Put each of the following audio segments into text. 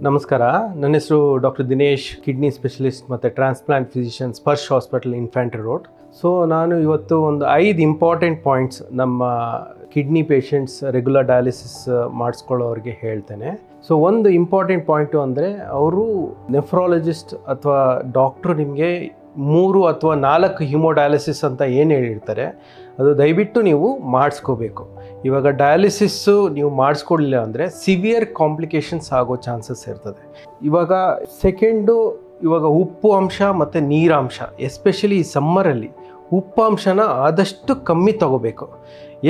ನಮಸ್ಕಾರ, ನನ್ನ ಹೆಸರು ಡಾಕ್ಟರ್ ದಿನೇಶ್, ಕಿಡ್ನಿ ಸ್ಪೆಷಲಿಸ್ಟ್ ಮತ್ತು transplant physician, Sparsh hospital, infantry road. So ನಾನು ಇವತ್ತು ಒಂದು 5 ಇಂಪಾರ್ಟೆಂಟ್ ಪಾಯಿಂಟ್ಸ್ ನಮ್ಮ ಕಿಡ್ನಿ ಪೇಷಂಟ್ಸ್ ರೆಗ್ಯುಲರ್ ಡಯಾಲಿಸಿಸ್ ಮಾಡಿಸ್ಕೊಳ್ಳೋರಿಗೆ ಹೇಳ್ತೇನೆ. ಸೊ ಒಂದು ಇಂಪಾರ್ಟೆಂಟ್ ಪಾಯಿಂಟು ಅಂದರೆ, ಅವರು ನೆಫ್ರಾಲಜಿಸ್ಟ್ ಅಥವಾ ಡಾಕ್ಟ್ರು ನಿಮಗೆ 3 ಅಥವಾ 4 ಹಿಮೋಡಯಾಲಿಸಿಸ್ ಅಂತ ಏನು ಹೇಳಿರ್ತಾರೆ, ಅದು ದಯವಿಟ್ಟು ನೀವು ಮಾಡಿಸ್ಕೋಬೇಕು. ಇವಾಗ ಡಯಾಲಿಸಿಸ್ಸು ನೀವು ಮಾಡಿಸ್ಕೊಡ್ಲಿಲ್ಲ ಅಂದರೆ ಸಿವಿಯರ್ ಕಾಂಪ್ಲಿಕೇಶನ್ಸ್ ಆಗೋ ಚಾನ್ಸಸ್ ಇರ್ತದೆ. ಇವಾಗ ಉಪ್ಪು ಅಂಶ ಮತ್ತು ನೀರಾಂಶ, ಎಸ್ಪೆಷಲಿ ಈ ಸಮ್ಮರಲ್ಲಿ ಉಪ್ಪು ಅಂಶನ ಆದಷ್ಟು ಕಮ್ಮಿ ತಗೋಬೇಕು.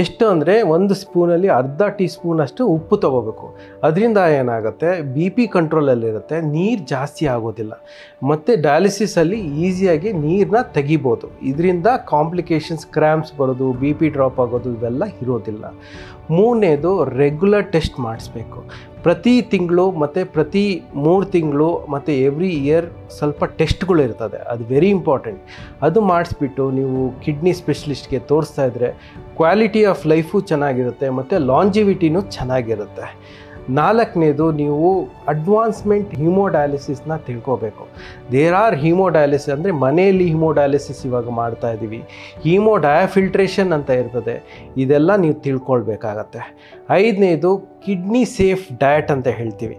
ಎಷ್ಟು ಅಂದರೆ 1 ಸ್ಪೂನಲ್ಲಿ ಅರ್ಧ ಟೀ ಸ್ಪೂನಷ್ಟು ಉಪ್ಪು ತೊಗೋಬೇಕು. ಅದರಿಂದ ಏನಾಗುತ್ತೆ, BP ಕಂಟ್ರೋಲಲ್ಲಿರುತ್ತೆ, ನೀರು ಜಾಸ್ತಿ ಆಗೋದಿಲ್ಲ ಮತ್ತು ಡಯಾಲಿಸಿಸಲ್ಲಿ ಈಸಿಯಾಗಿ ನೀರನ್ನ ತೆಗಿಬೋದು. ಇದರಿಂದ ಕಾಂಪ್ಲಿಕೇಶನ್ಸ್, ಕ್ರ್ಯಾಂಪ್ಸ್ ಬರೋದು, BP ಡ್ರಾಪ್ ಆಗೋದು ಇವೆಲ್ಲ ಇರೋದಿಲ್ಲ. 3ನೇದು ರೆಗ್ಯುಲರ್ ಟೆಸ್ಟ್ ಮಾಡಿಸ್ಬೇಕು. ಪ್ರತಿ ತಿಂಗಳು ಮತ್ತು ಪ್ರತಿ 3 ತಿಂಗಳು ಮತ್ತು ಎವ್ರಿ ಇಯರ್ ಸ್ವಲ್ಪ ಟೆಸ್ಟ್ಗಳು ಇರ್ತದೆ, ಅದು ವೆರಿ ಇಂಪಾರ್ಟೆಂಟ್. ಅದು ಮಾಡಿಸ್ಬಿಟ್ಟು ನೀವು ಕಿಡ್ನಿ ಸ್ಪೆಷಲಿಸ್ಟ್ಗೆ ತೋರಿಸ್ತಾ ಇದ್ದರೆ ಕ್ವಾಲಿಟಿ ಆಫ್ ಲೈಫು ಚೆನ್ನಾಗಿರುತ್ತೆ ಮತ್ತು ಲಾಂಜಿವಿಟಿನೂ ಚೆನ್ನಾಗಿರುತ್ತೆ. 4ನೇದು, ನೀವು ಅಡ್ವಾನ್ಸ್ಮೆಂಟ್ ಹಿಮೋಡಯಾಲಿಸಿಸ್ನ ತಿಳ್ಕೋಬೇಕು. ದೇರ್ ಆರ್ ಹಿಮೋಡಯಾಲಿಸಿಸ್ ಅಂದರೆ ಮನೆಯಲ್ಲಿ ಹಿಮೋಡಯಾಲಿಸಿಸ್ ಇವಾಗ ಮಾಡ್ತಾ ಇದ್ದೀವಿ, ಹಿಮೋಡಯಾಫಿಲ್ಟ್ರೇಷನ್ ಅಂತ ಇರ್ತದೆ, ಇದೆಲ್ಲ ನೀವು ತಿಳ್ಕೊಳ್ಬೇಕಾಗತ್ತೆ. 5ನೇದು, ಕಿಡ್ನಿ ಸೇಫ್ ಡಯಟ್ ಅಂತ ಹೇಳ್ತೀವಿ.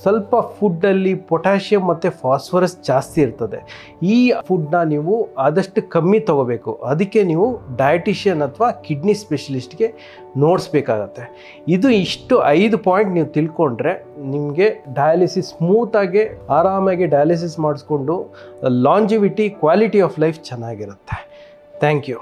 ಸ್ವಲ್ಪ ಫುಡ್ಡಲ್ಲಿ ಪೊಟ್ಯಾಷಿಯಮ್ ಮತ್ತು ಫಾಸ್ಫರಸ್ ಜಾಸ್ತಿ ಇರ್ತದೆ. ಈ ಫುಡ್ನ ನೀವು ಆದಷ್ಟು ಕಮ್ಮಿ ತೊಗೋಬೇಕು. ಅದಕ್ಕೆ ನೀವು ಡಯಟಿಷಿಯನ್ ಅಥವಾ ಕಿಡ್ನಿ ಸ್ಪೆಷಲಿಸ್ಟ್ಗೆ ನೋಡಿಸ್ಬೇಕಾಗತ್ತೆ. ಇಷ್ಟು 5 ಪಾಯಿಂಟ್ ನೀವು ತಿಳ್ಕೊಂಡ್ರೆ ನಿಮಗೆ ಡಯಾಲಿಸಿಸ್ ಸ್ಮೂತಾಗಿ ಆರಾಮಾಗಿ ಡಯಾಲಿಸಿಸ್ ಮಾಡಿಸ್ಕೊಂಡು ಲಾಂಜಿವಿಟಿ, ಕ್ವಾಲಿಟಿ ಆಫ್ ಲೈಫ್ ಚೆನ್ನಾಗಿರುತ್ತೆ. Thank you.